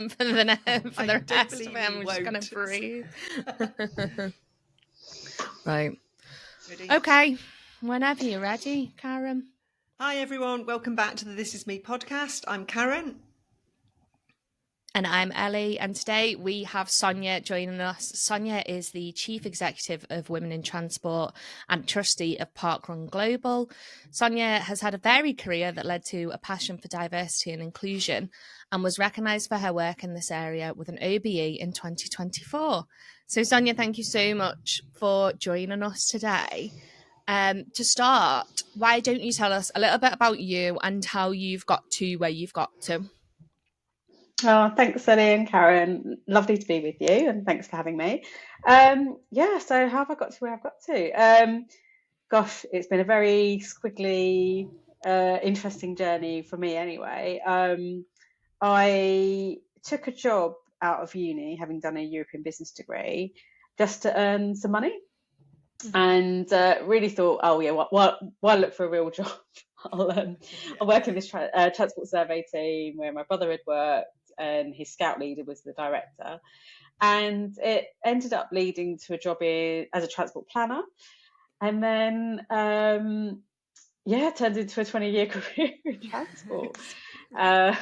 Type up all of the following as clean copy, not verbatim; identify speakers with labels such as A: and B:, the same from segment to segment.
A: for the
B: I don't
A: rest of
B: believe
A: it.
B: you
A: I'm just going
B: won't.
A: to breathe. Right.
B: Ready?
A: Okay. Whenever you're ready, Karen.
B: Hi, everyone. Welcome back to the This Is Me podcast. I'm Karen.
A: And I'm Ellie, and today we have Sonya joining us. Sonya is the Chief Executive of Women in Transport and Trustee of Parkrun Global. Sonya has had a varied career that led to a passion for diversity and inclusion and was recognised for her work in this area with an OBE in 2024. So Sonya, thank you so much for joining us today. To start, why don't you tell us a little bit about you and how you've got to where you've got to?
C: Oh, thanks, Ellie and Karen. Lovely to be with you, and thanks for having me. So how have I got to where I've got to? Gosh, it's been a very squiggly, interesting journey for me anyway. I took a job out of uni, having done a European business degree, just to earn some money, and really thought, oh yeah, why look for a real job? I'll work in this transport survey team where my brother had worked, and his scout leader was the director, and it ended up leading to a job as a transport planner, and then it turned into a 20-year career in transport. I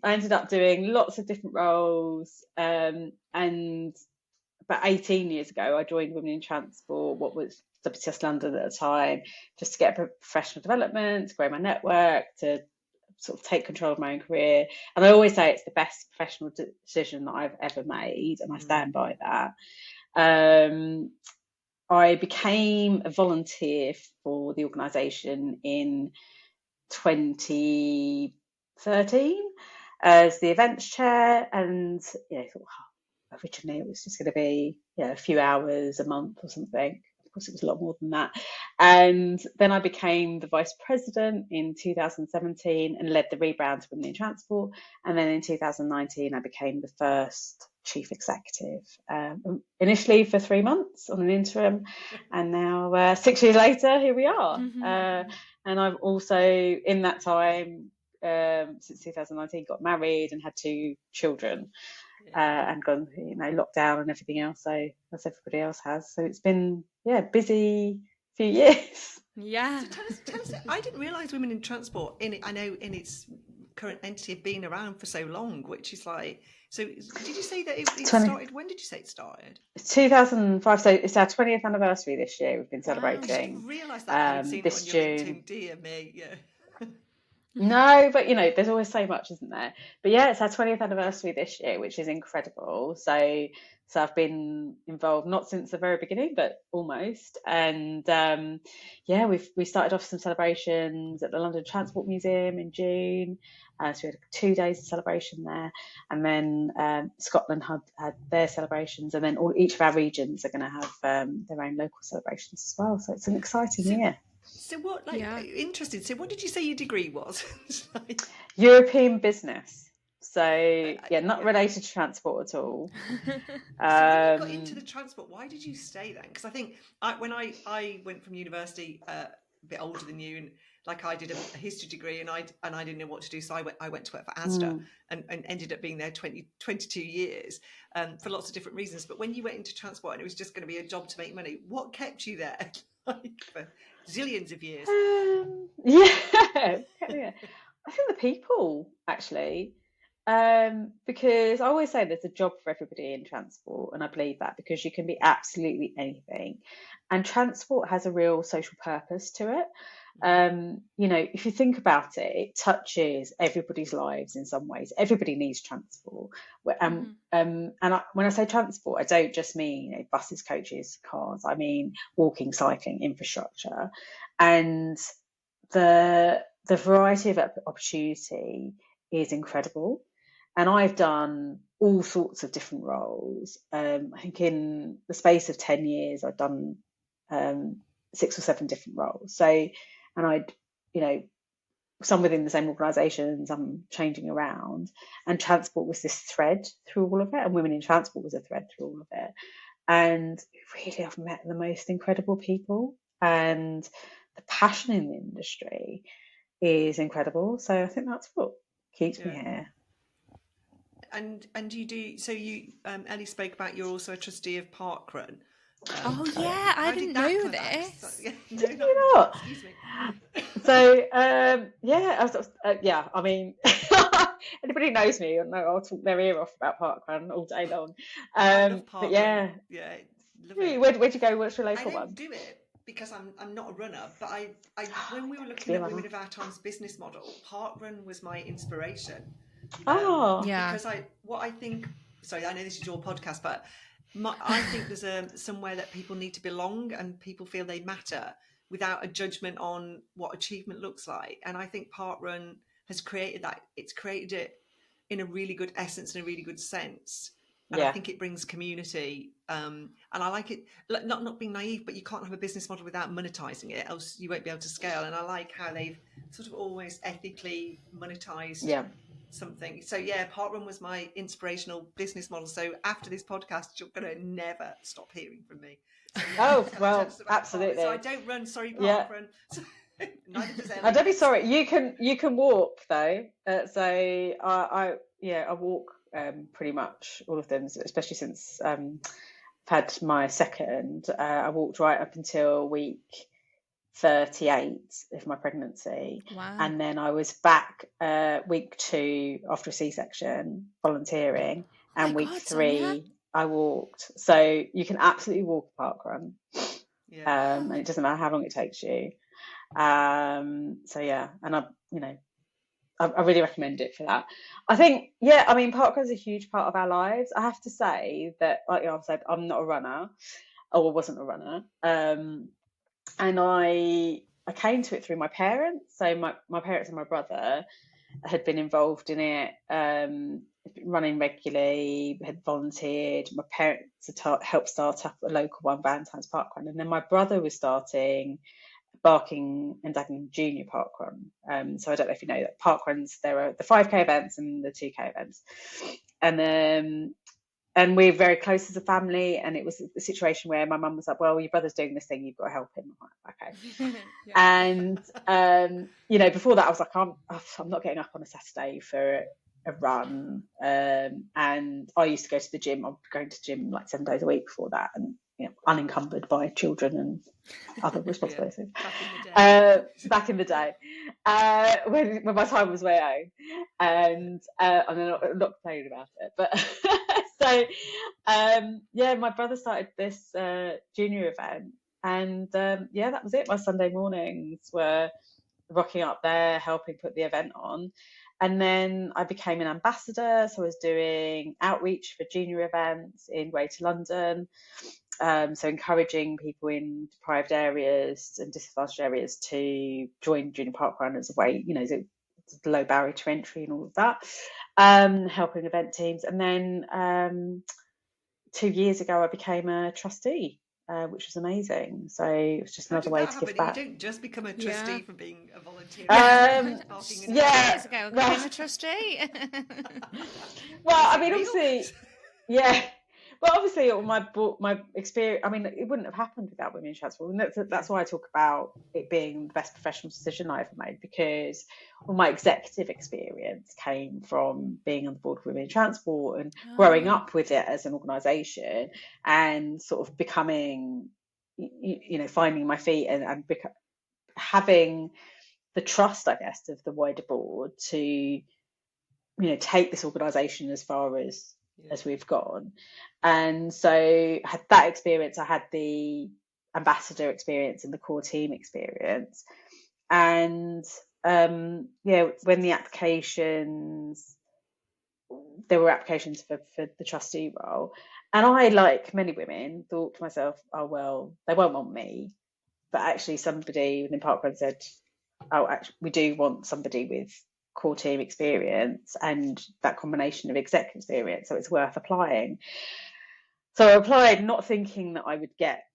C: ended up doing lots of different roles, and about 18 years ago I joined Women in Transport, what was WTS London at the time, just to get a professional development, to grow my network, to sort of take control of my own career. And I always say it's the best professional decision that I've ever made, and I stand by that. I became a volunteer for the organisation in 2013 as the events chair, and I thought, originally it was just going to be a few hours a month or something. Of course, it was a lot more than that. And then I became the vice president in 2017 and led the rebrand to Women in Transport. And then in 2019, I became the first chief executive, initially for 3 months on an interim. And now 6 years later, here we are. And I've also, in that time, since 2019, got married and had 2 children. And gone, lockdown and everything else, so as everybody else has. So it's been busy few years.
A: Yeah.
B: So tell us. I didn't realise Women in Transport in its current entity have been around for so long, which is like. So did you say that it started? When did you say it started?
C: 2005. So it's our 20th anniversary this year. We've been celebrating.
B: I didn't realise that. Having seen it on your
C: June.
B: LinkedIn, dear me. Yeah.
C: No, but there's always so much, isn't there? But yeah, it's our 20th anniversary this year, which is incredible. So I've been involved not since the very beginning, but almost. And we started off some celebrations at the London Transport Museum in June. So we had 2 days of celebration there, and then Scotland had their celebrations, and then each of our regions are going to have their own local celebrations as well. So it's an exciting year.
B: So what, interested. So what did you say your degree was?
C: European business. So not related to transport at all.
B: So when you got into the transport, why did you stay then? Because I think when I went from university, a bit older than you, and I did a history degree, and I didn't know what to do, so I went to work for Asda and ended up being there 22 years for lots of different reasons. But when you went into transport and it was just going to be a job to make money, what kept you there for zillions of years?
C: I think the people, actually, because I always say there's a job for everybody in transport, and I believe that, because you can be absolutely anything, and transport has a real social purpose to it. If you think about it, it touches everybody's lives in some ways. Everybody needs transport. And when I say transport, I don't just mean buses, coaches, cars. I mean walking, cycling, infrastructure, and the variety of opportunity is incredible. And I've done all sorts of different roles. I think in the space of 10 years, I've done 6 or 7 different roles. So, and I'd, some within the same organisation, some changing around. And transport was this thread through all of it, and Women in Transport was a thread through all of it. And really, I've met the most incredible people, and the passion in the industry is incredible. So I think that's what keeps me here.
B: And you do, so you Ellie spoke about you're also a trustee of Parkrun.
A: I didn't know this.
C: Did you not?
B: Excuse me.
C: So I mean, anybody who knows me, I'll talk their ear off about Parkrun all day long.
B: I love Parkrun.
C: But yeah,
B: love it.
C: Where'd you go? What's your local
B: one? I don't
C: one?
B: do it because I'm not a runner, but I when we were looking at Women of Our Time's business model, Parkrun was my inspiration. Because I think, sorry, I know this is your podcast, but I think there's somewhere that people need to belong and people feel they matter without a judgment on what achievement looks like. And I think Parkrun has created that. It's created it in a really good essence and a really good sense. And I think it brings community. And I like it, not being naive, but you can't have a business model without monetizing it, else you won't be able to scale. And I like how they've sort of almost ethically monetized something. So Parkrun was my inspirational business model. So after this podcast, you're going to never stop hearing from me. So,
C: absolutely.
B: So I don't run, sorry, Parkrun. So, neither does Ellie.
C: I don't be sorry. You can walk though. So I walk pretty much all of them, especially since I've had my second. I walked right up until week 38 of my pregnancy.
A: Wow.
C: And then I was back week 2 after a C-section volunteering, and week 3 Sonia, I walked. So you can absolutely walk a parkrun, and it doesn't matter how long it takes you. And I really recommend it for that. I think, parkrun is a huge part of our lives. I have to say that, like I've said, I'm not a runner, or I wasn't a runner. And I came to it through my parents. So my parents and my brother had been involved in it, running regularly, had volunteered. My parents had helped start up a local one, Valentine's Parkrun. And then my brother was starting Barking and Dagenham Junior Parkrun. So I don't know if you know that parkruns, there are the 5k events and the 2k events. And we're very close as a family, and it was a situation where my mum was like, well, your brother's doing this thing, you've got to help him. I'm like, okay. And before that I was like, I'm not getting up on a Saturday for a run. And I used to go to the gym. I'm going to the gym like 7 days a week before that, and unencumbered by children and other responsibilities. Back in the day, when my time was my own, and I'm not complaining about it, but so my brother started this junior event, and that was it. My Sunday mornings were rocking up there, helping put the event on. And then I became an ambassador, so I was doing outreach for junior events in Greater London. So encouraging people in deprived areas and disadvantaged areas to join junior parkrun as a way, it's a low barrier to entry and all of that. Helping event teams. And then 2 years ago I became a trustee, which was amazing. So it was just another way to give back.
B: You don't just become a trustee from being a volunteer.
A: Years ago, I became a trustee.
C: Well, I mean, obviously, Well, obviously, my experience, I mean, it wouldn't have happened without Women in Transport. And that's why I talk about it being the best professional decision I ever made, because all my executive experience came from being on the board of Women in Transport and growing up with it as an organisation, and sort of becoming, finding my feet and having the trust, I guess, of the wider board to, take this organisation as far as we've gone. And so I had that experience. I had the ambassador experience and the core team experience. And when the applications, there were applications for the trustee role, and I, like many women, thought to myself, oh well, they won't want me. But actually somebody within Parkrun said, oh, actually we do want somebody with core team experience and that combination of exec experience, so it's worth applying. So I applied, not thinking that I would get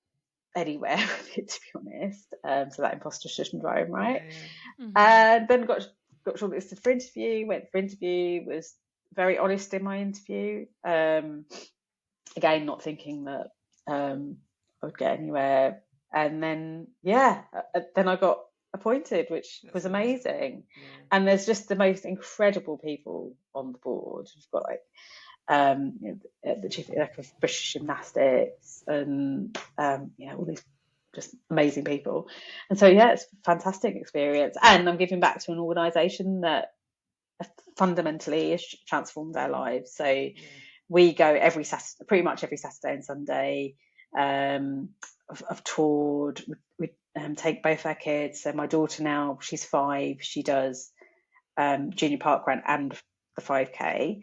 C: anywhere with it, to be honest. So that imposter syndrome, right? And then got shortlisted for interview, went for interview, was very honest in my interview. Again, not thinking that I would get anywhere. And then, then I got appointed, which
B: That's
C: was
B: amazing.
C: amazing.
B: Yeah.
C: And there's just the most incredible people on the board. We've got like the chief exec of British Gymnastics and all these just amazing people. And so it's a fantastic experience. And I'm giving back to an organisation that fundamentally has transformed our lives. So we go every Saturday, pretty much every Saturday and Sunday. I've toured. We take both our kids. So my daughter now, she's 5. She does junior parkrun and the 5K.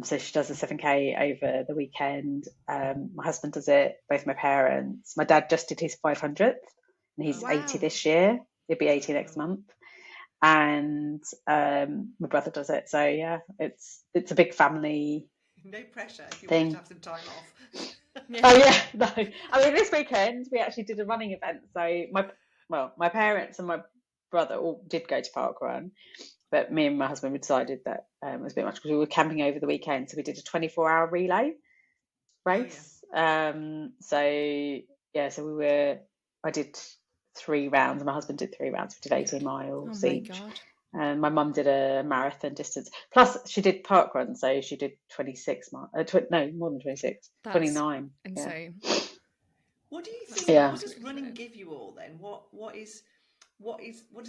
C: So she does the 7K over the weekend. My husband does it, both my parents. My dad just did his 500th, and he's 80 this year. He'll be 80 next month. And my brother does it. So it's a big family.
B: No pressure if you
C: thing.
B: want to have some time off.
C: No. I mean, this weekend we actually did a running event. So my parents and my brother all did go to parkrun, but me and my husband decided that it was a bit much because we were camping over the weekend. So we did a 24-hour relay race. So I did 3 rounds. My husband did 3 rounds. We did 18 miles each.
A: God.
C: And my mum did a marathon distance. Plus, she did parkrun, so she did 26 miles. No, more than 26. That's 29.
A: Insane.
B: Yeah. What do you think? What does running give you all then? What does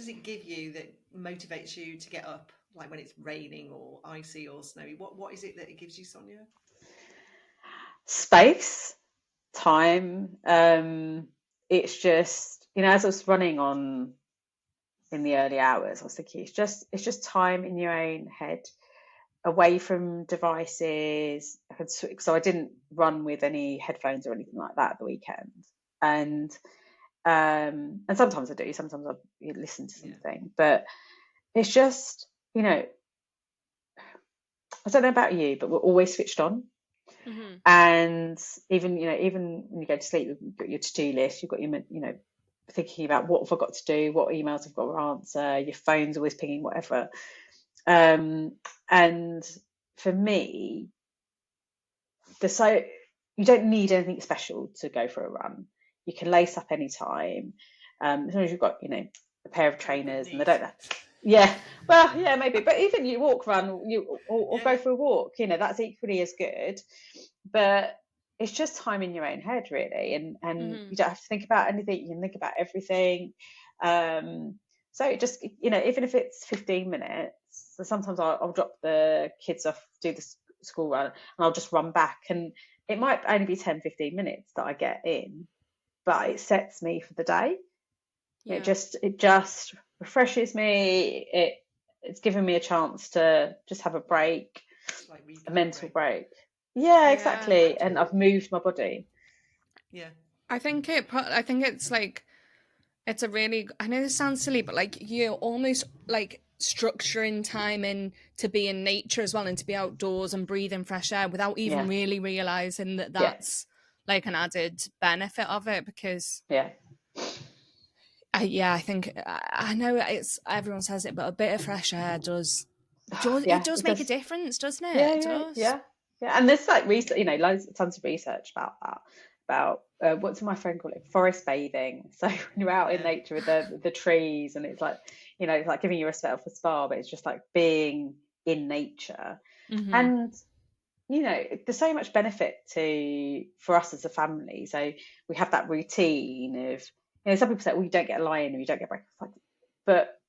B: it give you that motivates you to get up, like when it's raining or icy or snowy? What is it that it gives you, Sonya?
C: Space, time. It's just, as I was running on in the early hours, I was thinking it's just time in your own head, away from devices. So I didn't run with any headphones or anything like that at the weekend, and sometimes I do. Sometimes I listen to something, but it's just I don't know about you, but we're always switched on.
A: Mm-hmm.
C: And even when you go to sleep, you've got your to-do list. You've got your thinking about what have I got to do, what emails I've got to answer. Your phone's always pinging, whatever. And for me, you don't need anything special to go for a run. You can lace up any time, as long as you've got a pair of trainers, and they don't. Maybe, but even you walk, run, or go for a walk, that's equally as good. But it's just time in your own head, really, and you don't have to think about anything. You can think about everything. So just even if it's 15 minutes, so sometimes I'll drop the kids off, do the school run, and I'll just run back, and it might only be 10-15 minutes that I get in, but it sets me for the day. It just refreshes me. It's given me a chance to just have a break,
B: like
C: a mental break. Yeah, exactly. And I've moved my body.
B: Yeah.
A: I think it's like, it's a really, I know this sounds silly, but like you're almost like structuring time in to be in nature as well, and to be outdoors and breathing fresh air without even really realizing that that's like an added benefit of it, because I think I know everyone says it, but a bit of fresh air does make a difference, doesn't it?
C: Yeah. And there's like tons of research about that. About what's my friend call it? Forest bathing. So when you're out in nature with the trees, and it's like it's like giving yourself a spa, but it's just like being in nature.
A: Mm-hmm.
C: And there's so much benefit for us as a family. So we have that routine of some people say, well, you don't get a lie in or you don't get breakfast, but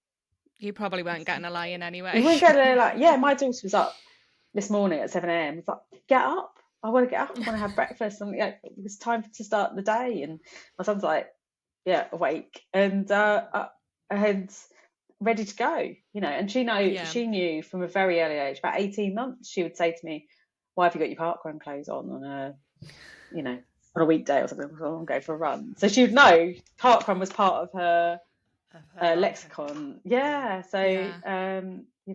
A: you probably weren't getting a lie in anyway.
C: You weren't getting my daughter was up this morning at 7 a.m. I was like, get up. I want to get up. I want to have breakfast. And it's time to start the day. And my son's like, awake and ready to go. And she knew from a very early age, about 18 months, she would say to me, why have you got your parkrun clothes on a weekday or something? I want to go for a run. So she would know parkrun was part of her lexicon. So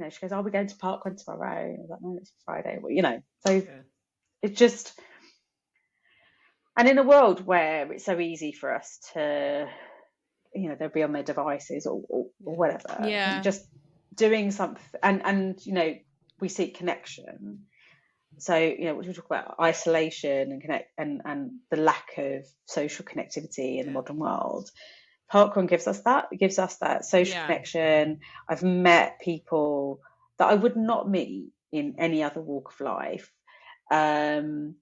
C: she goes, are we going to parkrun tomorrow? I was like, no, it's Friday. So it's just, and in a world where it's so easy for us to they'll be on their devices or whatever, just doing something, and we seek connection. So we talk about isolation and connect and the lack of social connectivity in the modern world. parkrun gives us that. It gives us that social connection. I've met people that I would not meet in any other walk of life, and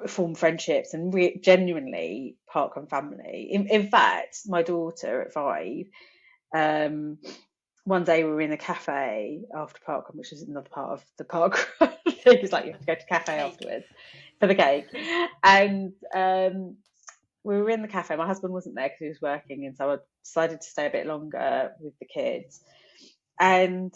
C: form friendships and genuinely parkrun family. In fact, my daughter at 5, one day we were in a cafe after parkrun, which is another part of the parkrun. It's like you have to go to cafe afterwards for the cake, and we were in the cafe. My husband wasn't there because he was working, and so I decided to stay a bit longer with the kids. And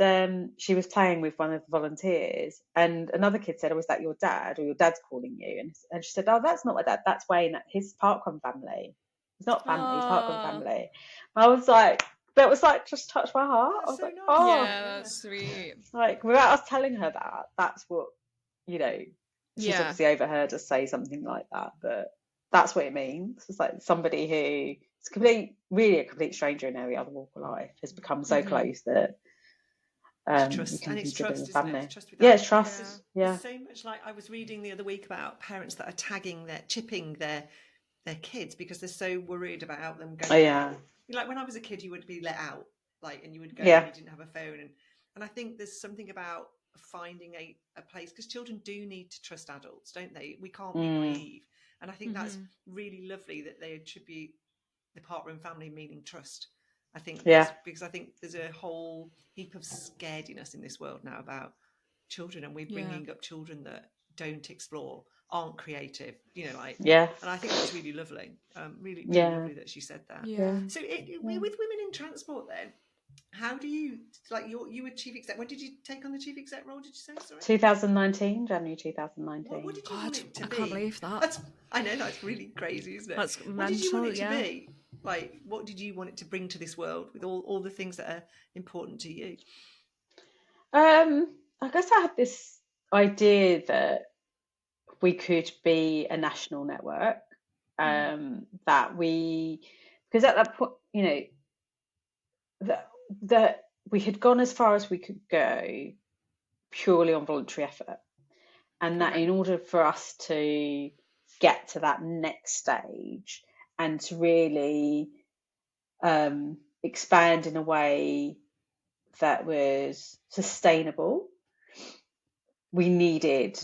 C: she was playing with one of the volunteers, and another kid said, "Oh, is that your dad, or your dad's calling you?" And she said, "Oh, that's not my dad. That's Wayne. His parkrun family. He's not family. He's parkrun family." I was like, that was like just touched my heart. I was
B: so
C: like,
B: nice.
C: oh,
A: that's sweet.
C: Like without us telling her that, that's what she's obviously overheard us say something like that, but that's what it means. It's like somebody who is really a complete stranger in every other walk of life has become so close that
B: trust,
C: you can consider them family.
B: It's trust with
C: it's trust.
B: There's so much, like I was reading the other week about parents that are chipping their kids because they're so worried about them going out. Like when I was a kid, you would be let out, like, and you would go and you didn't have a phone, and I think there's something about finding a place, because children do need to trust adults, don't they? We can't be naive, and I think that's really lovely that they attribute the parkrun family meaning trust. I think because I think there's a whole heap of scarediness in this world now about children, and we're bringing up children that don't explore, aren't creative, and I think that's really lovely. Really lovely that she said that. So with women in transport, then how do you, like, you were chief exec? When did you take on the chief exec role, did you say? Sorry, 2019,
C: January 2019.
B: What did you want it to be?
A: I can't believe that.
B: I know, that's really crazy, isn't it?
A: That's
B: what
A: mental,
B: did you want it to be? Like, what did you want it to bring to this world with all the things that are important to you?
C: I guess I had this idea that we could be a national network, that because at that point, that we had gone as far as we could go purely on voluntary effort, and that in order for us to get to that next stage and to really expand in a way that was sustainable, we needed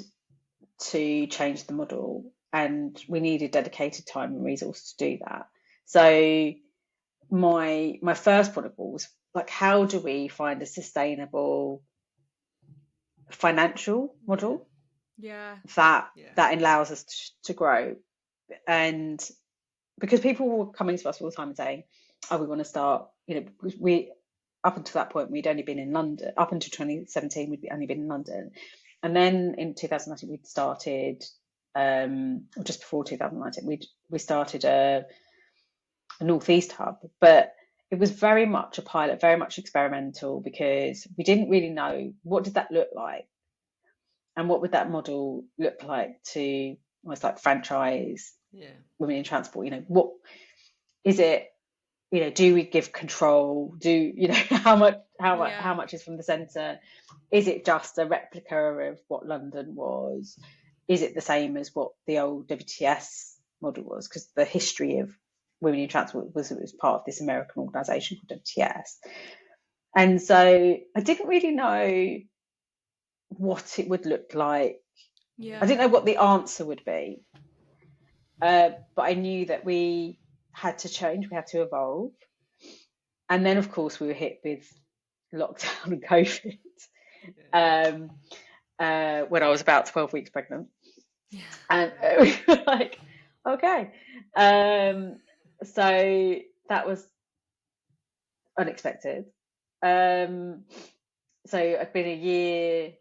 C: to change the model, and we needed dedicated time and resources to do that. So my first point of call was like, how do we find a sustainable financial model that allows us to grow? And because people were coming to us all the time and saying, "Oh, we want to start," we up until that point we'd only been in London. Up until 2017 we'd only been in London, and then in 2019 we'd started, or just before 2019 we started a Northeast hub, but it was very much a pilot, very much experimental, because we didn't really know what did that look like, and what would that model look like to almost like franchise women in transport. What is it? Do we give control? How much is from the centre? Is it just a replica of what London was? Is it the same as what the old WTS model was? Because the history of women in transport was part of this American organisation called WTS, and so I didn't really know what it would look like. I didn't know what the answer would be, but I knew that we had to change, we had to evolve. And then of course we were hit with lockdown and COVID, when I was about 12 weeks pregnant, and we were like, okay, so that was unexpected. So I'd been a year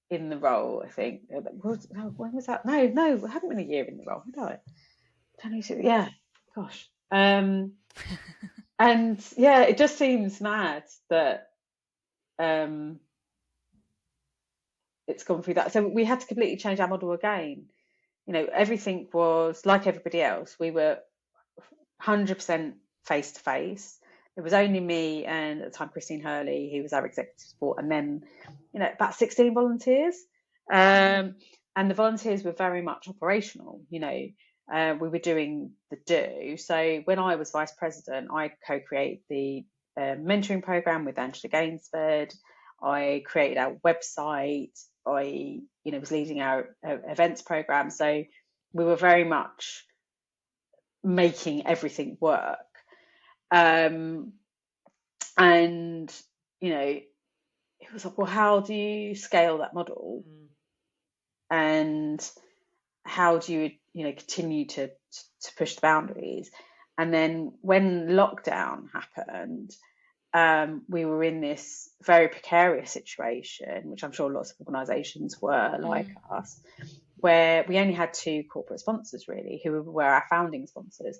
C: in the role, I think. When was that? No, I haven't been a year in the role, had I? Yeah, gosh. And it just seems mad that it's gone through that. So we had to completely change our model again. Everything was like everybody else. We were 100% face to face. It was only me and at the time Christine Hurley, who was our executive support, and then about 16 volunteers. And the volunteers were very much operational. we were doing the do. So when I was vice president, I co-created the mentoring program with Angela Gainsford. I created our website. I, was leading our events program. So we were very much making everything work. And, it was like, well, how do you scale that model? And how do you, continue to push the boundaries? And then when lockdown happened, we were in this very precarious situation, which I'm sure lots of organisations were like us, where we only had 2 corporate sponsors really, who were our founding sponsors,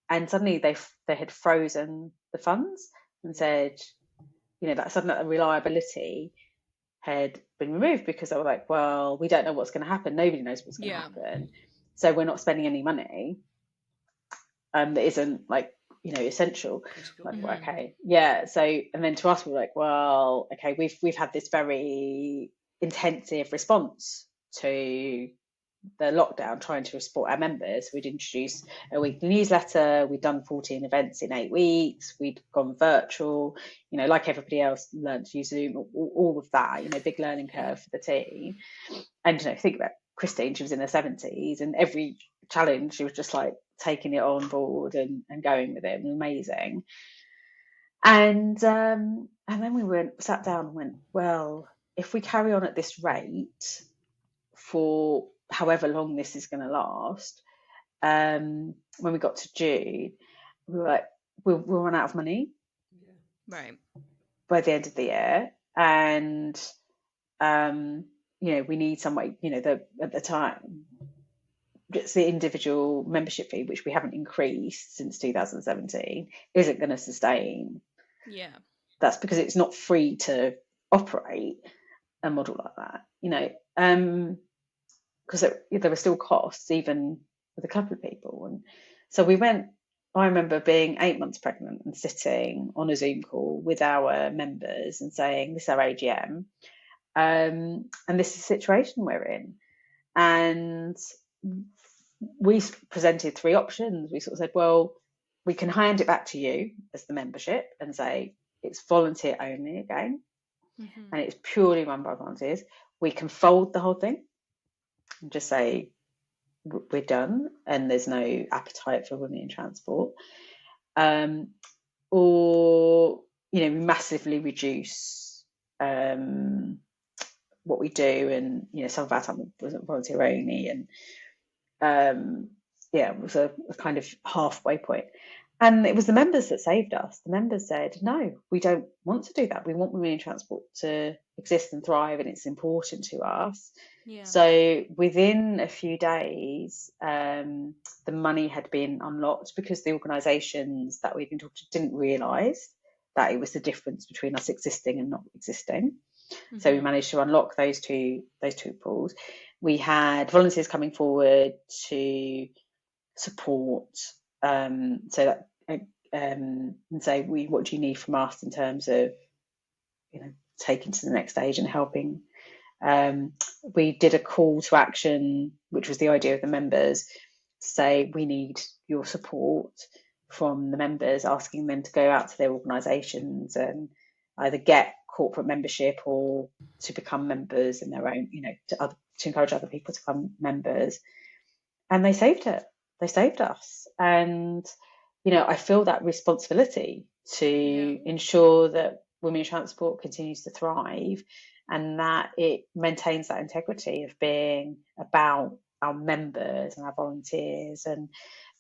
C: and suddenly they had frozen the funds and said, that suddenly the reliability had been removed, because they were like, well, we don't know what's going to happen. Nobody knows what's going to happen. So we're not spending any money that isn't essential. Like, well, okay, yeah. So, and then to us, we're like, well, okay, we've had this very intensive response to the lockdown, trying to support our members. We'd introduced a weekly newsletter. We'd done 14 events in 8 weeks. We'd gone virtual, like everybody else, learned to use Zoom, all of that, big learning curve for the team. And, think about Christine, she was in her 70s, and every challenge, she was just like taking it on board and going with it. Amazing. And then we sat down and went, well, if we carry on at this rate for however long this is going to last, when we got to June, we were like, we'll run out of money
A: right
C: by the end of the year. And we need some way, at the time, it's the individual membership fee, which we haven't increased since 2017, isn't going to sustain.
A: Yeah,
C: that's because it's not free to operate a model like that, because there were still costs even with a couple of people. And so I remember being 8 months pregnant and sitting on a Zoom call with our members and saying, this is our AGM, and this is the situation we're in. And we presented 3 options. We sort of said, well, we can hand it back to you as the membership and say it's volunteer only again, and it's purely run by volunteers. We can fold the whole thing and just say we're done and there's no appetite for women in transport, or we massively reduce what we do, and some of our time wasn't volunteer only, and it was a kind of halfway point. And it was the members that saved us. The members said, no, we don't want to do that. We want women in transport to exist and thrive, and it's important to us. Yeah. So within a few days, the money had been unlocked, because the organisations that we've been talking to didn't realise that it was the difference between us existing and not existing. So we managed to unlock those two pools. We had volunteers coming forward to support, so that and say, what do you need from us in terms of taking to the next stage and helping. We did a call to action, which was the idea of the members, say we need your support from the members, asking them to go out to their organisations and either get corporate membership or to become members in their own, to encourage other people to become members. And they saved it. They saved us. And, I feel that responsibility to ensure that women in transport continues to thrive, and that it maintains that integrity of being about our members and our volunteers, and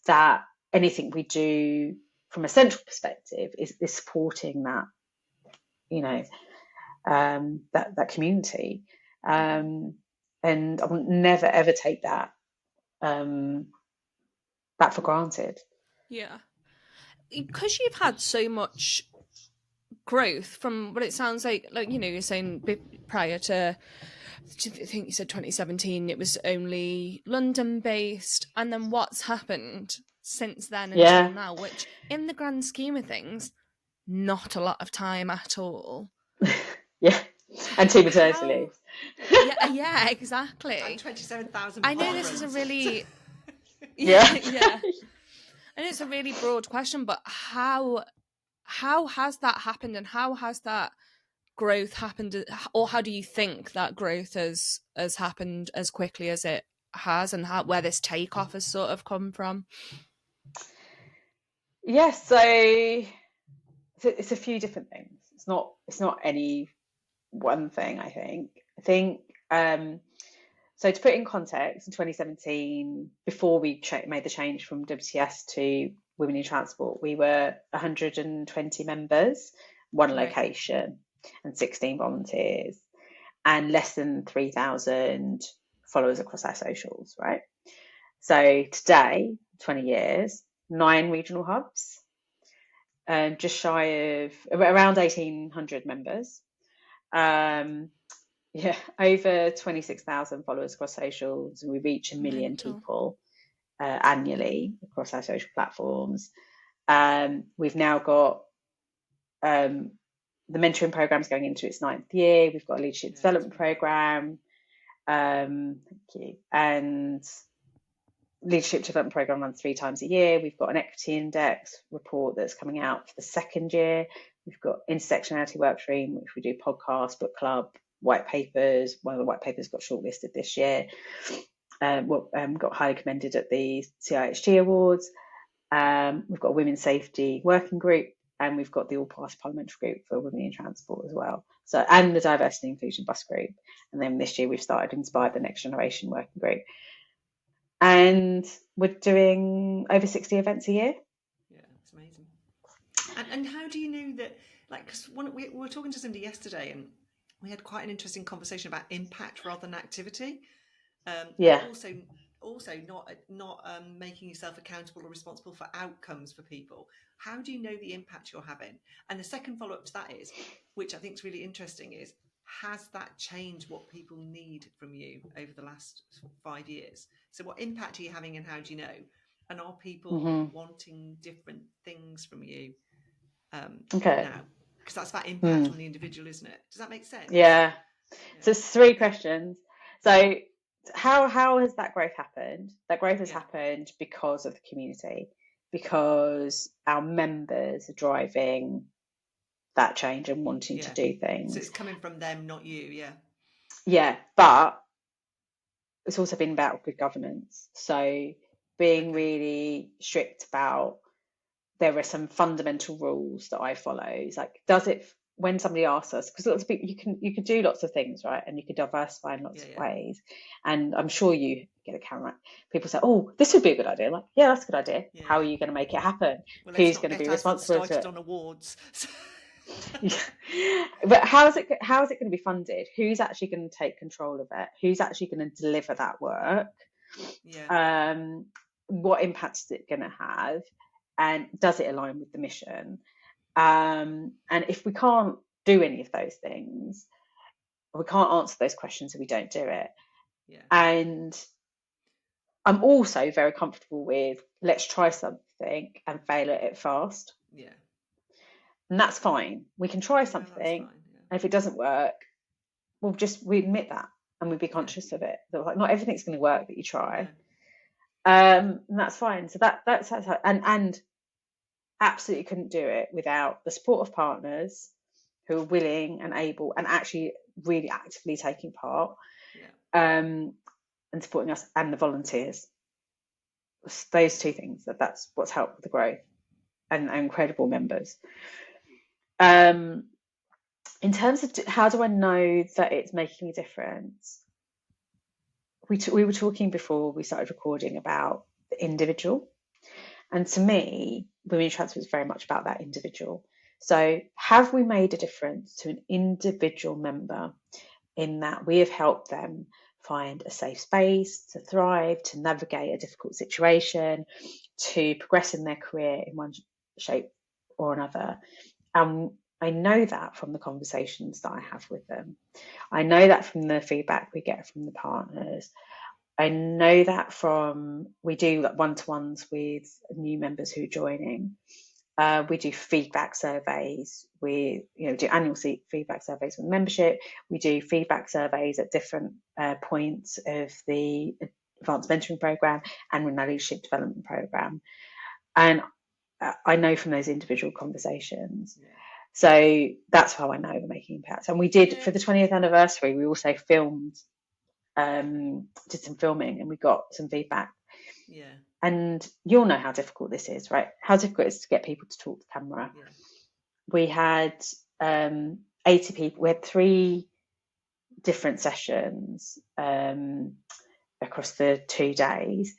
C: that anything we do from a central perspective is supporting that, that community. And I will never, ever take that for granted.
A: Yeah. Because you've had so much growth from what it sounds like, you're saying prior to, I think you said 2017, it was only London based, and then what's happened since then until now, which in the grand scheme of things, not a lot of time at all.
C: And 2 maternity leaves.
A: Yeah, exactly.
B: And 27,000
A: I know this is a really
C: Yeah.
A: Yeah. And it's a really broad question, but how has that happened, and how has that growth happened, or how do you think that growth has happened as quickly as it has, and where this takeoff has sort of come from?
C: Yes, so it's a few different things. It's not any one thing, I think. So to put it in context, in 2017, before we made the change from WTS to Women in Transport, we were 120 members, one
A: Right.
C: location, and 16 volunteers, and less than 3,000 followers across our socials, right? So today, 20 years, 9 regional hubs, just shy of around 1,800 members. Yeah, over 26,000 followers across socials, and we reach 1 million people annually across our social platforms. We've now got the mentoring program's going into its 9th year. We've got a leadership development program. Thank you. And leadership development program runs 3 times a year. We've got an equity index report that's coming out for the 2nd year. We've got intersectionality workstream, which we do podcast, book club, white papers. One of the white papers got shortlisted this year. Got highly commended at the CIHG Awards. We've got a women's safety working group, and we've got the all party parliamentary group for women in transport as well. So, and the diversity and inclusion bus group. And then this year we've started Inspired the Next Generation working group. And we're doing over 60 events a year.
B: Yeah, it's amazing. And how do you know that, like, because we were talking to somebody yesterday, and we had quite an interesting conversation about impact rather than activity.
C: Yeah.
B: And also not making yourself accountable or responsible for outcomes for people. How do you know the impact you're having? And the second follow-up to that is, which I think is really interesting, is has that changed what people need from you over the last 5 years? So what impact are you having, and how do you know? And are people wanting different things from you now? Because that's that impact on the individual, isn't it? Does that make sense?
C: Yeah. So it's 3 questions. So how has that growth happened? That growth has happened because of the community, because our members are driving that change and wanting to do things.
B: So it's coming from them, not you.
C: Yeah, but it's also been about good governance. So being really strict about, there are some fundamental rules that I follow. It's like, does it, when somebody asks us, because lots of people, you can do lots of things, right? And you can diversify in lots of ways. And I'm sure you get a camera. People say, oh, this would be a good idea. I'm like, yeah, that's a good idea.
B: Yeah.
C: How are you going to make it happen?
B: Well,
C: who's going to be responsible for it?
B: On awards.
C: But how is it going to be funded? Who's actually going to take control of it? Who's actually going to deliver that work? What impact is it going to have? And does it align with the mission? And if we can't do any of those things, we can't answer those questions if we don't do it. And I'm also very comfortable with, let's try something and fail at it fast. And that's fine. We can try something, and if it doesn't work, we admit that, and we be conscious of it. That, like, not everything's going to work that you try, and that's fine. So that's how, and absolutely couldn't do it without the support of partners who are willing and able and actually really actively taking part, and supporting us, and the volunteers. Those 2 things, that's what's helped with the growth, and incredible members. In terms of how do I know that it's making a difference, we were talking before we started recording about the individual, and to me, Women in Transport is very much about that individual. So have we made a difference to an individual member, in that we have helped them find a safe space to thrive, to navigate a difficult situation, to progress in their career in one shape or another? And I know that from the conversations that I have with them. I know that from the feedback we get from the partners. I know that from, we do like one-to-ones with new members who are joining. We do feedback surveys. We do annual feedback surveys with membership. We do feedback surveys at different points of the advanced mentoring program and in our leadership development program. And I know from those individual conversations. Yeah. So that's how I know we're making impact. And we did, for the 20th anniversary, we also filmed, did some filming, and we got some feedback.
B: Yeah.
C: And you'll know how difficult this is, right? How difficult it is to get people to talk to camera. Yeah. We had 80 people. We had 3 different sessions across the 2 days,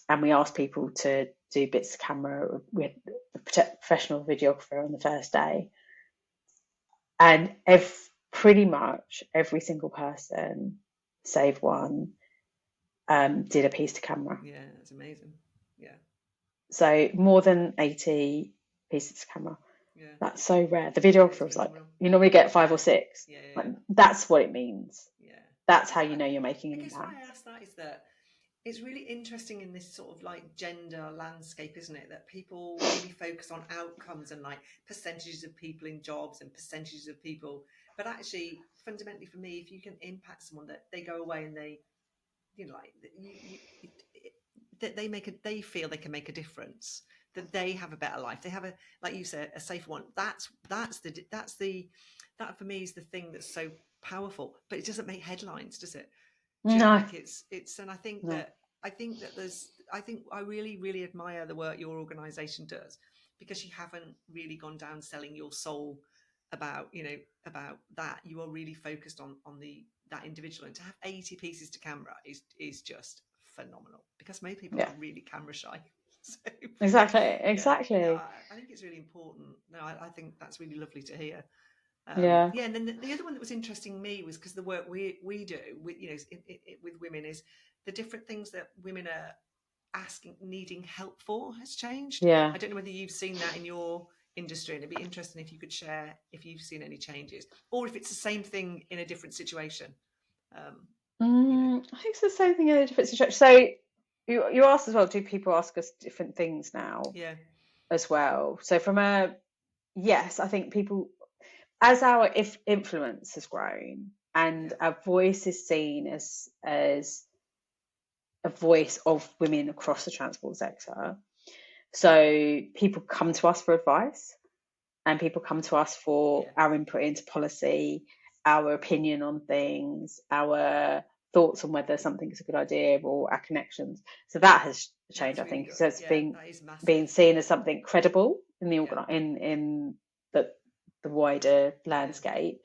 C: and we asked people to do bits of camera. We had a professional videographer on the first day, and pretty much every single person, save one, did a piece to camera.
B: Yeah, that's amazing. Yeah.
C: So more than 80 pieces to camera. Yeah. That's so rare. The videographer was like, you normally get 5 or 6. Yeah. Like, that's what it means. Yeah. That's how you know you're making an impact.
B: Why I asked that is that it's really interesting in this sort of like gender landscape, isn't it? That people really focus on outcomes and like percentages of people in jobs and percentages of people. But actually, fundamentally for me, if you can impact someone, that they go away and they, you know, like that they feel they can make a difference, that they have a better life, they have a, like you said, a safer one. That for me is the thing that's so powerful. But it doesn't make headlines, does it? Do you know, like it's and I think that I really, really admire the work your organisation does, because you haven't really gone down selling your soul about that. You are really focused on that individual, and to have 80 pieces to camera is just phenomenal, because most people are really camera shy. So,
C: exactly.
B: I think it's really important. No, I think that's really lovely to hear. And then the other one that was interesting to me was because the work we do with with women is the different things that women are needing help for has changed. I don't know whether you've seen that in your industry, and it'd be interesting if you could share if you've seen any changes, or if it's the same thing in a different situation.
C: I think it's the same thing in a different situation. So you asked as well, do people ask us different things now?
B: Yeah.
C: As well. So yes, I think people, as our influence has grown and our voice is seen as a voice of women across the transport sector, so people come to us for advice, and people come to us for our input into policy, our opinion on things, our thoughts on whether something is a good idea, or our connections. So that has changed, I think. Good. So it's being seen as something credible in the in the wider landscape.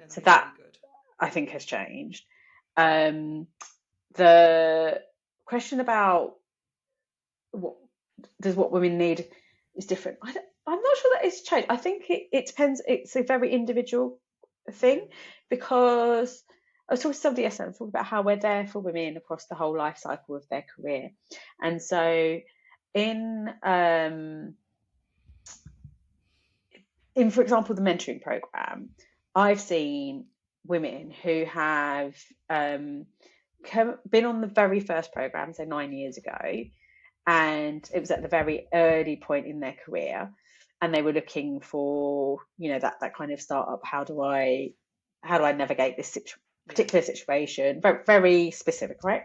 C: So that really I think has changed. The question about what women need is different. I'm not sure that it's changed. I think it depends. It's a very individual thing, because I was talking to somebody yesterday, talking about how we're there for women across the whole life cycle of their career. And so in for example, the mentoring program, I've seen women who have been on the very first program, so 9 years ago, and it was at the very early point in their career, and they were looking for that kind of startup. How do I navigate this particular situation? Very, very specific, right?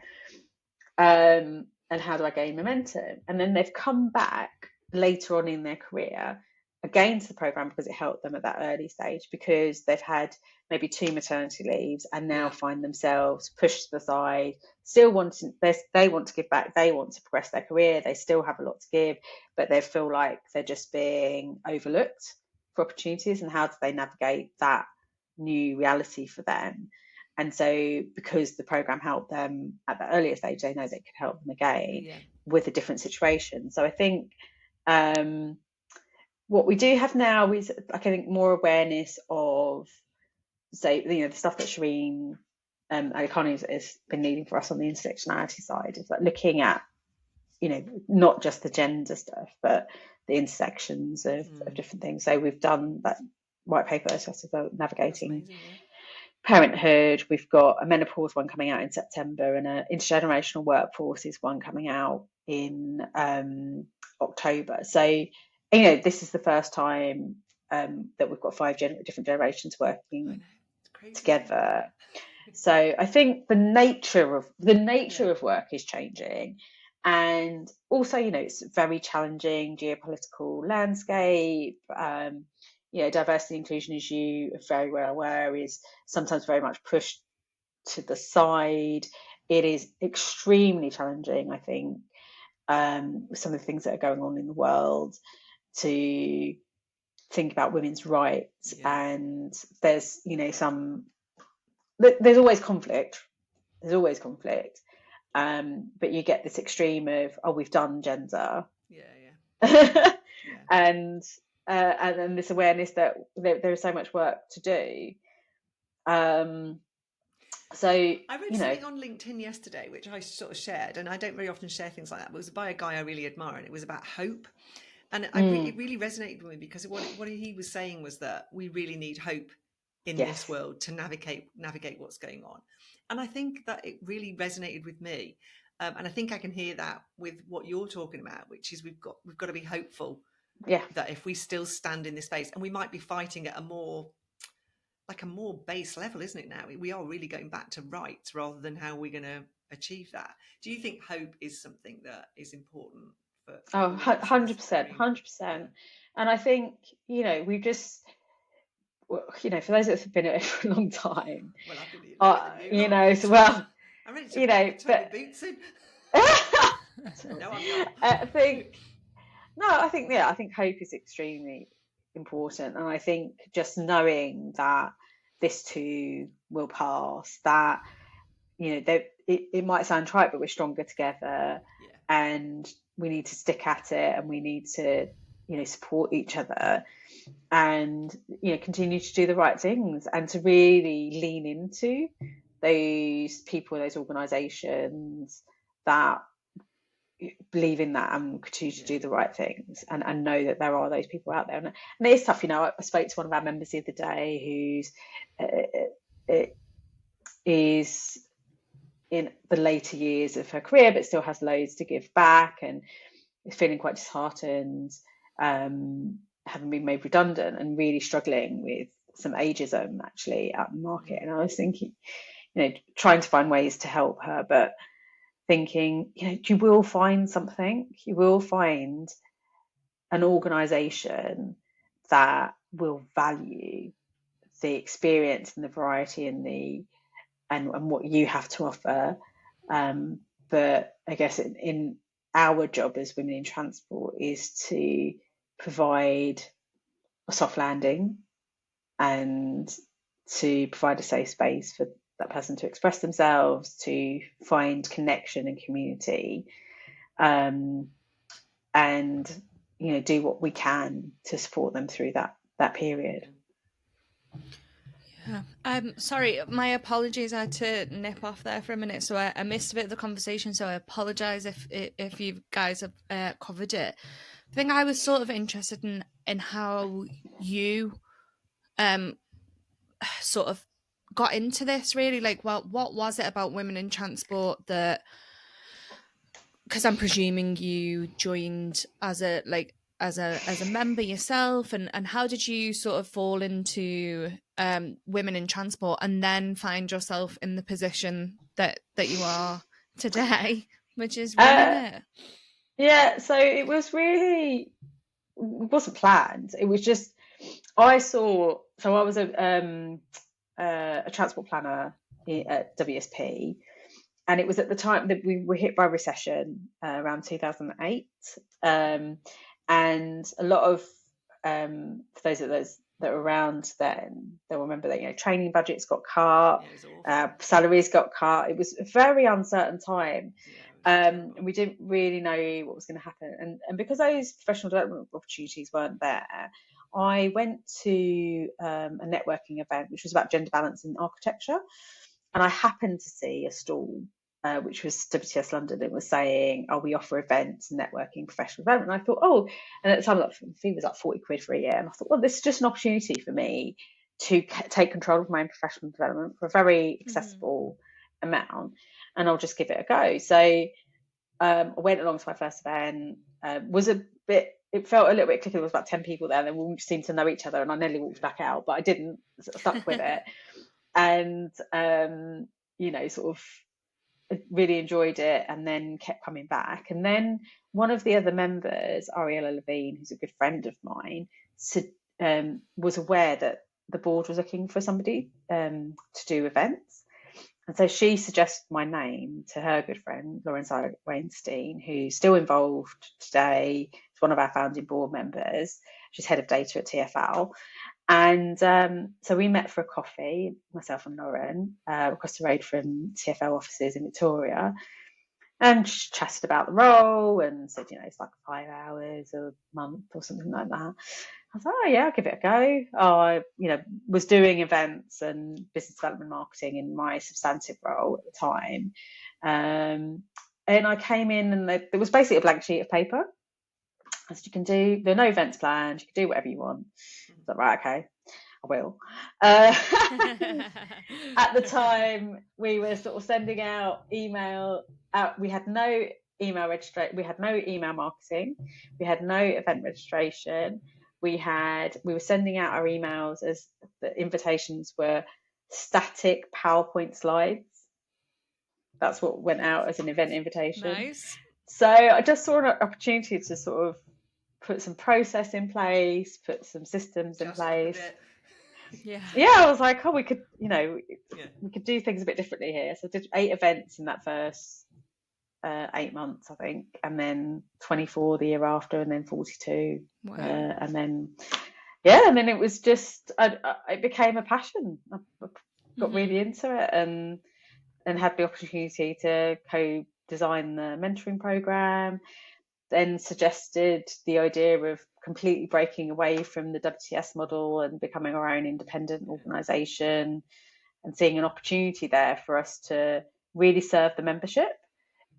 C: And how do I gain momentum? And then they've come back later on in their career again to the program because it helped them at that early stage, because they've had maybe 2 maternity leaves and now find themselves pushed to the side, still wanting, they want to give back, they want to progress their career, they still have a lot to give, but they feel like they're just being overlooked for opportunities, and how do they navigate that new reality for them? And so because the program helped them at the earlier stage, they know they could help them again with a different situation. So I think what we do have now is, I think, more awareness of, say, the stuff that Shireen Alicani has been leading for us on the intersectionality side, is like looking at, not just the gender stuff, but the intersections of different things. So we've done that white paper about navigating parenthood. We've got a menopause one coming out in September, and an intergenerational workforces one coming out in October. So this is the first time that we've got 5 different generations working together. So I think the nature of work is changing, and also, it's a very challenging geopolitical landscape. Diversity and inclusion, as you are very well aware, is sometimes very much pushed to the side. It is extremely challenging, I think, with some of the things that are going on in the world, to think about women's rights. And there's there's always conflict. But you get this extreme of, we've done gender. And then this awareness that there is so much work to do. So
B: I read something on LinkedIn yesterday, which I sort of shared, and I don't very often share things like that, but it was by a guy I really admire, and it was about hope. And it really resonated with me, because what he was saying was that we really need hope in this world to navigate what's going on. And I think that it really resonated with me. And I think I can hear that with what you're talking about, which is we've got to be hopeful that if we still stand in this space, and we might be fighting at a more base level, isn't it now? We are really going back to rights rather than how we're going to achieve that. Do you think hope is something that is important for
C: 100%. And I think, we've just, for those that have been at it for a long time,
B: well, I've been I'm ready to put my boots in. No, I'm not.
C: I think hope is extremely important, and I think just knowing that this too will pass, that it might sound trite, but we're stronger together, and we need to stick at it, and we need to support each other, and continue to do the right things, and to really lean into those people, those organisations that believe in that and continue to do the right things, and know that there are those people out there. And it is tough. I spoke to one of our members the other day who's is in the later years of her career, but still has loads to give back, and is feeling quite disheartened, having been made redundant, and really struggling with some ageism actually out in the market. And I was thinking, trying to find ways to help her, but thinking, you will find something. You will find an organisation that will value the experience and the variety and what you have to offer. But I guess in our job as women in transport is to provide a soft landing, and to provide a safe space for that person to express themselves, to find connection and community, and do what we can to support them through that period.
A: Sorry, my apologies. I had to nip off there for a minute, so I missed a bit of the conversation. So I apologise if you guys have covered it. I think I was sort of interested in how you sort of got into this, really. Like, well, what was it about women in transport that? Because I'm presuming you joined as a member yourself, and how did you sort of fall into women in transport, and then find yourself in the position that you are today, which is running it?
C: Yeah, so it wasn't planned. It was just, I was a transport planner at WSP, and it was at the time that we were hit by recession around 2008, and a lot of for those that were around then, they'll remember that training budgets got cut, salaries got cut. It was a very uncertain time, and we didn't really know what was going to happen. And because those professional development opportunities weren't there, I went to a networking event which was about gender balance in architecture, and I happened to see a stall which was WTS London. It was saying, we offer events and networking, professional development. And I thought, and at the time, the fee was like 40 quid for a year. And I thought, this is just an opportunity for me to take control of my own professional development for a very accessible amount, and I'll just give it a go. So I went along to my first event. It felt a little bit clicky. There was about 10 people there, and we all seemed to know each other, and I nearly walked back out, but I didn't. Stuck with it. and sort of really enjoyed it, and then kept coming back. And then one of the other members, Ariella Levine, who's a good friend of mine, was aware that the board was looking for somebody to do events. And so she suggested my name to her good friend, Lauren Weinstein, who's still involved today. She's one of our founding board members. She's head of data at TfL. And so we met for a coffee, myself and Lauren, across the road from TfL offices in Victoria. And she chatted about the role and said, it's like 5 hours a month or something like that. I was like, oh yeah, I'll give it a go. I, was doing events and business development marketing in my substantive role at the time. And I came in and there was basically a blank sheet of paper. As you can do, there are no events planned. You can do whatever you want. I was like, right, okay, I will. At the time, we were sort of sending out email. We had no email registration. We had no email marketing. We had no event registration. We were sending out our emails as the invitations were static PowerPoint slides. That's what went out as an event invitation.
A: Nice.
C: So I just saw an opportunity to sort of put some process in place, put some systems in place.
A: Yeah,
C: I was like, we could, we could do things a bit differently here. So I did 8 events in that first 8 months, I think, and then 24 the year after, and then 42.
A: Wow.
C: And then it was just, it became a passion. I got really into it and had the opportunity to co-design the mentoring program, then suggested the idea of completely breaking away from the WTS model and becoming our own independent organisation, and seeing an opportunity there for us to really serve the membership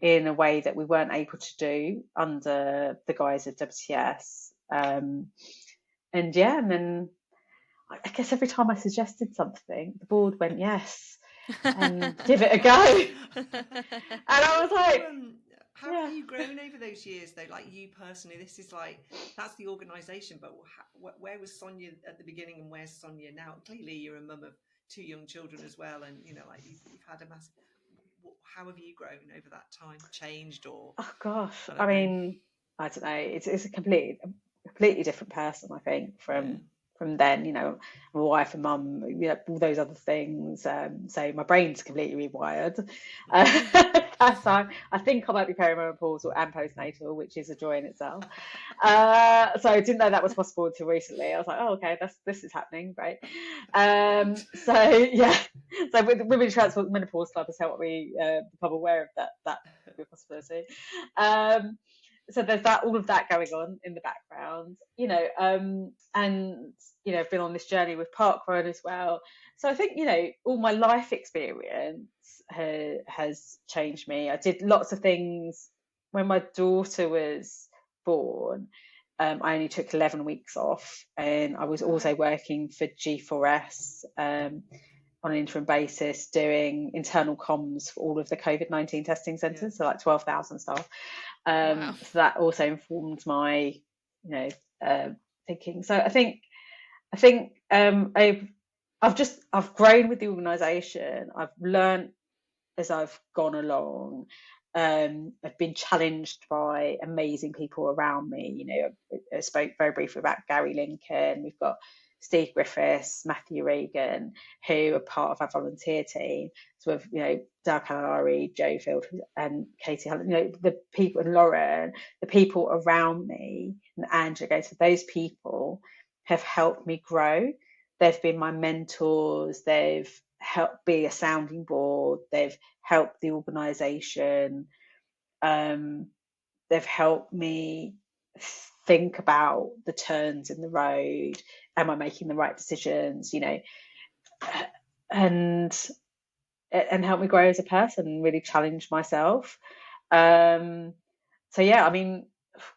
C: in a way that we weren't able to do under the guise of WTS. And then I guess every time I suggested something, the board went yes and give it a go. And I was like,
B: how have you grown over those years, though? Like you personally, this is like, that's the organisation, but where was Sonya at the beginning and where's Sonya now? Clearly you're a mum of 2 young children as well, and like you've had a massive, how have you grown over that time? Changed or?
C: Oh gosh, I mean, I don't know. It's a completely different person, I think, from then. My wife and mum, all those other things. So my brain's completely rewired. I think I might be perimenopausal and postnatal, which is a joy in itself. So I didn't know that was possible until recently. I was like, oh, okay, this is happening, great. So with Women Transport Menopause Club has helped me become aware of that possibility. So there's all of that going on in the background, and I've been on this journey with parkrun as well. So I think all my life experience has changed me. I did lots of things when my daughter was born. I only took 11 weeks off, and I was also working for G4S on an interim basis, doing internal comms for all of the COVID-19 testing centres, so like 12,000 staff.
A: Wow.
C: So that also informed my, thinking. So I think I've grown with the organisation. I've learned as I've gone along. I've been challenged by amazing people around me. I spoke very briefly about Gary Lincoln. We've got Steve Griffiths, Matthew Regan, who are part of our volunteer team. So we've, Dal Calari, Joe Field, and Katie Allen, the people, and Lauren, the people around me, and Angela. So those people have helped me grow. They've been my mentors. They've helped be a sounding board. They've helped the organisation. They've helped me think about the turns in the road. Am I making the right decisions? And help me grow as a person and really challenge myself. So yeah, I mean,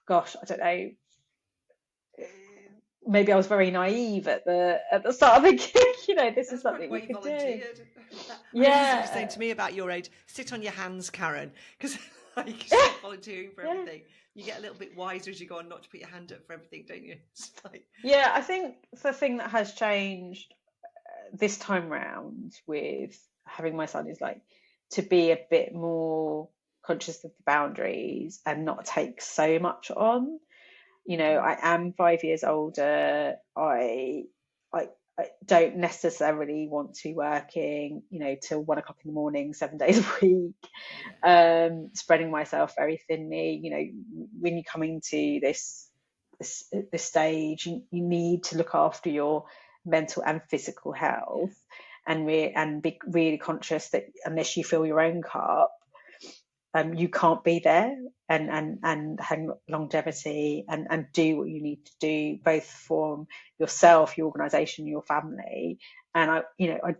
C: gosh, I don't know. Maybe I was very naive at the start, thinking, this is something we could do.
B: Yeah, saying to me about your age, sit on your hands, Karen, because you start volunteering for everything. You get a little bit wiser as you go on, not to put your hand up for everything, don't you?
C: Yeah, I think the thing that has changed this time round with having my son is like to be a bit more conscious of the boundaries and not take so much on. You know, I am 5 years older. I don't necessarily want to be working, you know, till 1 o'clock in the morning, 7 days a week, spreading myself very thinly. You know, when you're coming to this stage, you need to look after your mental and physical health, and be really conscious that unless you fill your own cup, you can't be there and have longevity and do what you need to do, both for yourself, your organisation, your family. And I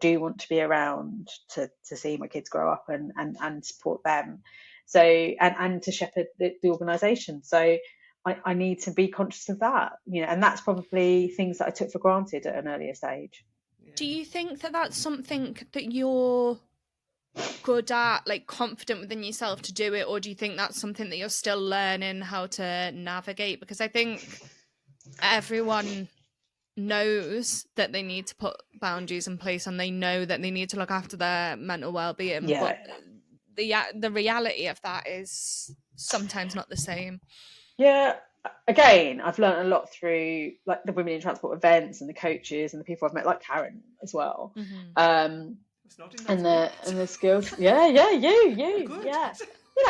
C: do want to be around to see my kids grow up and support them. So and to shepherd the organisation. So I need to be conscious of that, you know, and that's probably things that I took for granted at an earlier stage.
A: Do you think that that's something that you're good at, like confident within yourself to do it, or do you think that's something that you're still learning how to navigate? Because I think everyone knows that they need to put boundaries in place and they know that they need to look after their mental well-being, but the reality of that is sometimes not the same.
C: Again, I've learned a lot through like the Women in Transport events and the coaches and the people I've met, like Karen as well. And the skills. You know,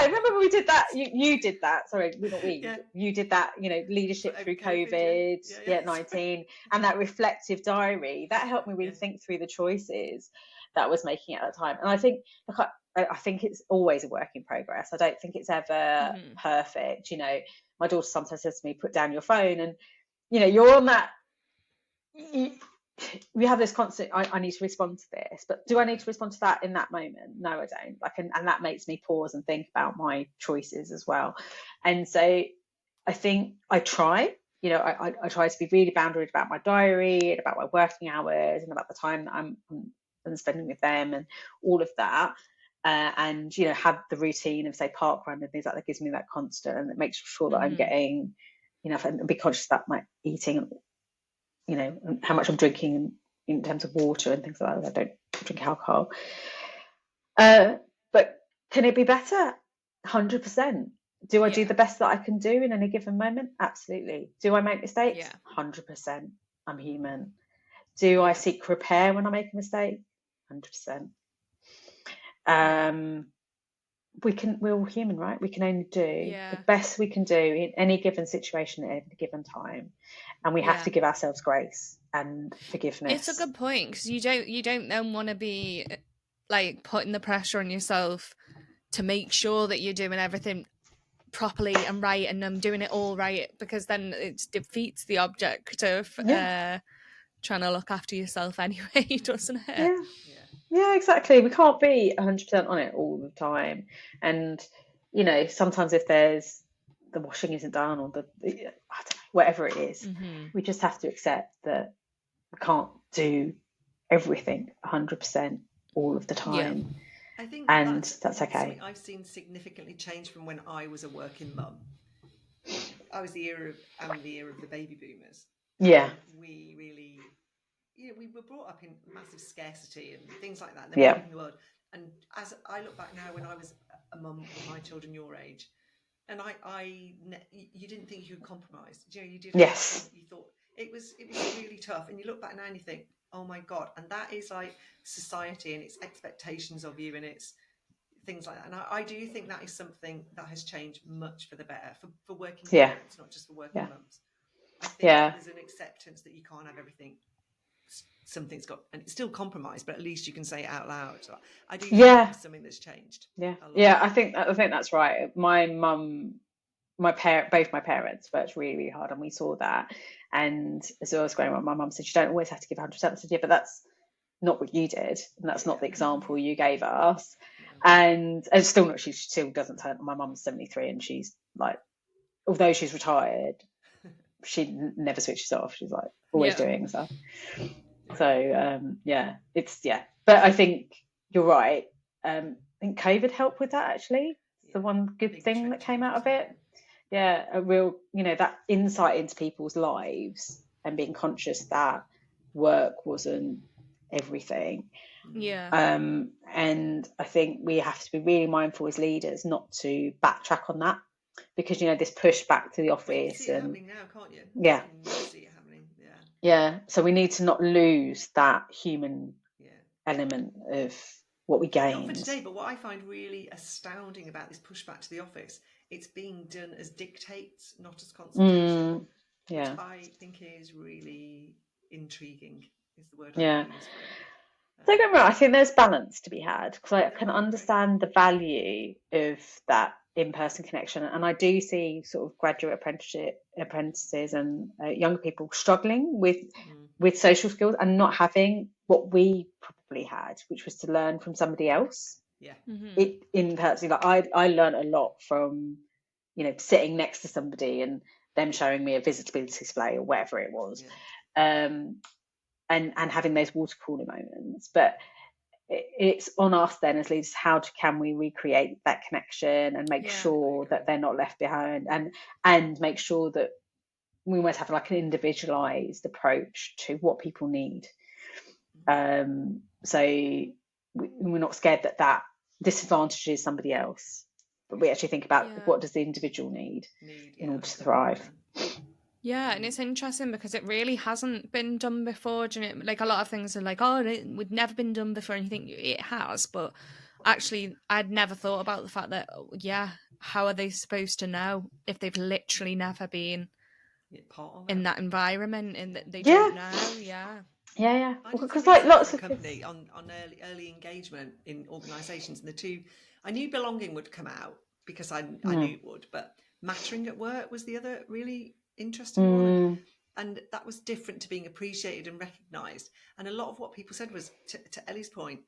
C: remember we did that, you did that, sorry, not we, you did that, you know, leadership through COVID, 19, and that reflective diary, that helped me really think through the choices that I was making at that time. And I think, look, I think it's always a work in progress. I don't think it's ever perfect. You know, my daughter sometimes says to me, put down your phone, and, you know, you're on that, we have this constant, I need to respond to this, but do I need to respond to that in that moment? No, I don't. Like, and that makes me pause and think about my choices as well. And so I think I try, you know, I try to be really boundaried about my diary and about my working hours and about the time that I'm spending with them and all of that. And, you know, have the routine of, say, parkrun and things like that gives me that constant, and it makes sure that I'm getting enough, and be conscious that my eating, you know, and how much I'm drinking in terms of water and things like that. I don't drink alcohol. But can it be better? 100%. Do I do the best that I can do in any given moment? Absolutely. Do I make mistakes? 100%. I'm human. Do I seek repair when I make a mistake? 100%. We're all human, right? We can only do the best we can do in any given situation at any given time, and we have to give ourselves grace and forgiveness.
A: It's a good point, because you don't then want to be like putting the pressure on yourself to make sure that you're doing everything properly and right, and doing it all right, because then it defeats the object of trying to look after yourself anyway, doesn't it?
C: Yeah, exactly. We can't be 100% on it all the time. And, you know, sometimes if there's the washing isn't done, or I don't know, whatever it is, we just have to accept that we can't do everything 100% all of the time.
B: I think
C: that's okay.
B: I've seen significantly change from when I was a working mum. I was the era of the baby boomers. We really, you know, we were brought up in massive scarcity and things like that. And then in the world. And as I look back now, when I was a mum with my children your age, and you didn't think you could compromise. You know, you did.
C: Yes.
B: You thought it was really tough. And you look back now and you think, oh my God. And that is like society and its expectations of you and its things like that. And I do think that is something that has changed much for the better for working parents, not just for working mums. I think there's an acceptance that you can't have everything. Something's got, and it's still compromised, but at least you can say it out loud. So I do think it's something that's changed.
C: I think that's right. My mum, both my parents worked really, really hard, and we saw that. And as I was growing up, my mum said, you don't always have to give 100%. I said, yeah, but that's not what you did, and that's not the example you gave us. And still not, she still doesn't turn. My mum's 73, and she's like, although she's retired, she never switches off. She's like always doing stuff. So but I think you're right. I think COVID helped with that, actually. It's the one good thing that came out of it. A real, you know, that insight into people's lives and being conscious that work wasn't everything.
A: Yeah.
C: And I think we have to be really mindful as leaders not to backtrack on that, because, you know, this push back to the office.
B: Well, you can see it happening now, can't you?
C: Yeah.
B: You can see it happening. Yeah.
C: Yeah. So we need to not lose that human element of what we gain.
B: Not for today, but what I find really astounding about this pushback to the office, it's being done as dictates, not as consultation, which I think is really intriguing, is the word I would use for it.
C: Don't get me wrong, I think there's balance to be had, because I can understand the value of that in-person connection, and I do see sort of graduate apprentices and younger people struggling with social skills and not having what we probably had, which was to learn from somebody else.
B: Yeah.
C: It in person, like I learned a lot from, you know, sitting next to somebody and them showing me a visibility display or whatever it was. And having those water cooler moments. But it's on us then as leaders, can we recreate that connection and make sure that they're not left behind, and make sure that we almost have like an individualized approach to what people need. So we're not scared that disadvantages somebody else, but we actually think about what does the individual need in order to thrive.
A: Yeah, and it's interesting because it really hasn't been done before. Do you know, like a lot of things are like, oh, it would never been done before, and you think it has, but actually, I'd never thought about the fact that, how are they supposed to know if they've literally never been in that environment and that they don't know? Yeah.
C: Because like lots of
B: company on early engagement in organisations, and I knew belonging would come out because I knew it would, but mattering at work was the other really interesting one, and that was different to being appreciated and recognised. And a lot of what people said was, to Ellie's point,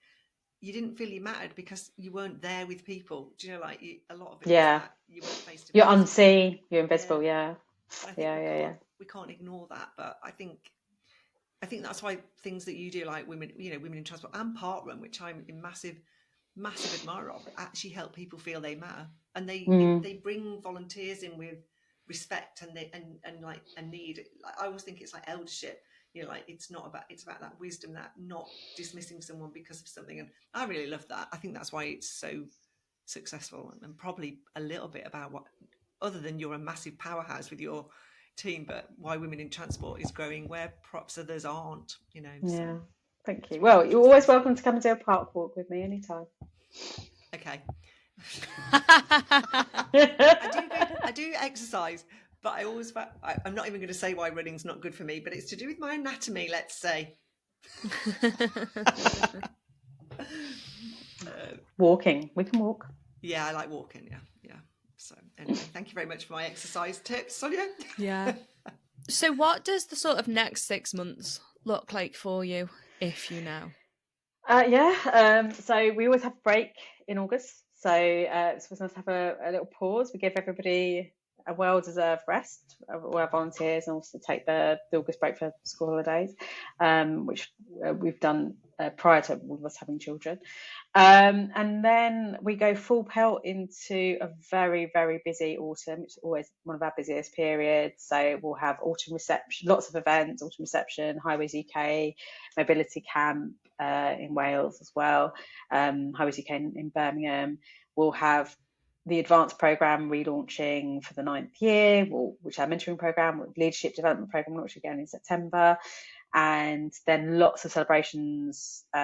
B: you didn't feel you mattered because you weren't there with people. Do you know, like a lot of it was that you weren't face to face.
C: You're unseen, you're invisible. We
B: can't ignore that. But I think that's why things that you do, like women in transport and parkrun, which I'm in massive admirer of, actually help people feel they matter, and they bring volunteers in with respect and need. I always think it's like eldership, you know, like it's about that wisdom, that not dismissing someone because of something, and I really love that. I think that's why it's so successful, and probably a little bit about what, other than you're a massive powerhouse with your team, but why Women in Transport is growing where perhaps others aren't, you know.
C: So thank you. Well, you're always welcome to come and do a park walk with me anytime.
B: Okay. I do exercise, but I'm not even going to say why running's not good for me, but it's to do with my anatomy, let's say.
C: Walking, we can walk.
B: Yeah, I like walking. Yeah. So anyway, thank you very much for my exercise tips, Sonia.
A: Yeah. So what does the sort of next 6 months look like for you, if you know?
C: So we always have a break in August. So it's nice to have a little pause. We give everybody a well-deserved rest, all our volunteers, and also take the August break for school holidays, which we've done prior to all of us having children. And then we go full pelt into a very, very busy autumn, which is always one of our busiest periods. So we'll have autumn reception, lots of events, autumn reception, Highways UK, mobility camp in Wales as well, Highways UK in Birmingham. We'll have the advanced programme relaunching for the 9th year, which is our mentoring programme, leadership development programme, launch again in September. And then lots of celebrations for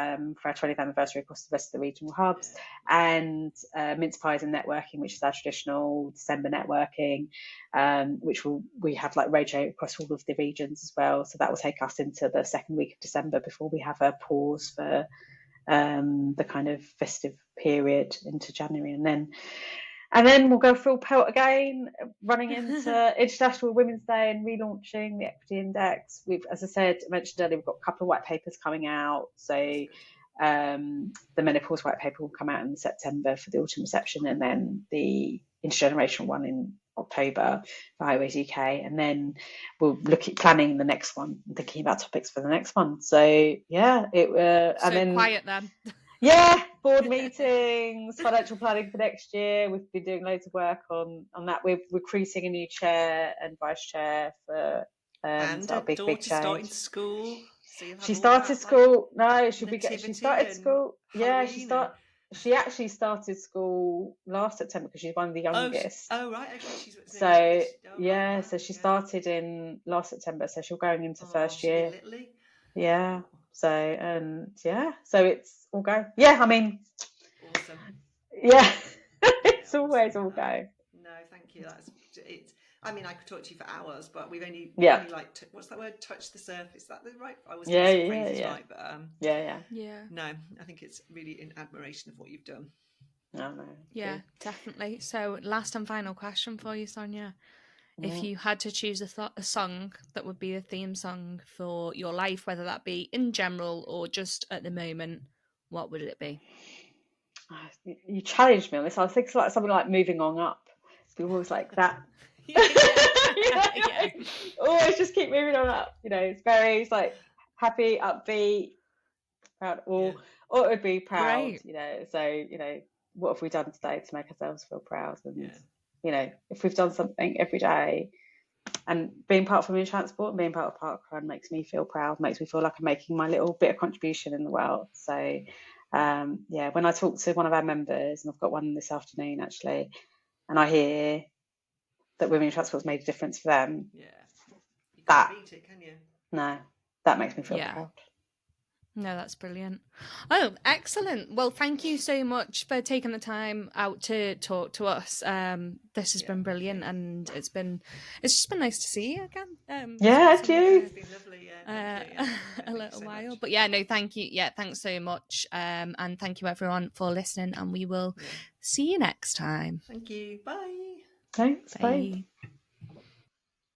C: our 20th anniversary across the rest of the regional hubs, and mince pies and networking, which is our traditional December networking, which we have like roadshow across all of the regions as well. So that will take us into the second week of December before we have a pause for the kind of festive period into January, and then we'll go full pelt again, running into International Women's Day and relaunching the Equity Index. As I mentioned earlier, we've got a couple of white papers coming out. So the menopause white paper will come out in September for the autumn reception, and then the intergenerational one in October for Highways UK. And then we'll look at planning the next one and thinking about topics for the next one. So and then
A: quiet then.
C: Yeah, board meetings, financial planning for next year. We've been doing loads of work on that. We're recruiting a new chair and vice chair for
B: and
C: a big
B: daughter
C: change.
B: starting school. So you'll have
C: She
B: all
C: started
B: that,
C: school. No, she
B: nativity
C: started
B: and
C: school. Yeah,
B: Halloween
C: she actually started school last September because she's one of the youngest.
B: right, okay, she's
C: So
B: right,
C: yeah,
B: wow,
C: so she
B: yeah.
C: started in last September, so she's going into first
B: She'll be
C: year.
B: Littley.
C: Yeah. So and yeah, so it's all go. Yeah, I mean,
B: awesome.
C: Yeah, it's
B: Yeah,
C: always
B: awesome.
C: all go.
B: No, thank you. That's it. I mean, I could talk to you for hours, but we've only like what's that word? Touch the surface. Is that the right? I always get the phrases right, but
C: yeah.
B: No, I think it's really in admiration of what you've done.
C: No.
A: Yeah, definitely. So, last and final question for you, Sonya. If you had to choose a song that would be the theme song for your life, whether that be in general or just at the moment, what would it be?
C: You challenged me on this. I think it's like something like Moving On Up. It's always like that. Always just keep moving on up. It's like happy, upbeat, proud, or it would be proud.
A: Great.
C: So what have we done today to make ourselves feel proud? And if we've done something every day, and being part of Women in Transport and being part of parkrun makes me feel proud, makes me feel like I'm making my little bit of contribution in the world. So when I talk to one of our members, and I've got one this afternoon actually, and I hear that Women in Transport's made a difference for them,
B: you can't beat it, can you?
C: No, that makes me feel proud.
A: No, that's brilliant. Oh, excellent. Well, thank you so much for taking the time out to talk to us. This has been brilliant, and it's just been nice to see you again.
C: It's
B: been lovely,
A: a little while. But no, thank you. Yeah, thanks so much. And thank you everyone for listening, and we will see you next time.
B: Thank you. Bye.
C: Thanks. Bye.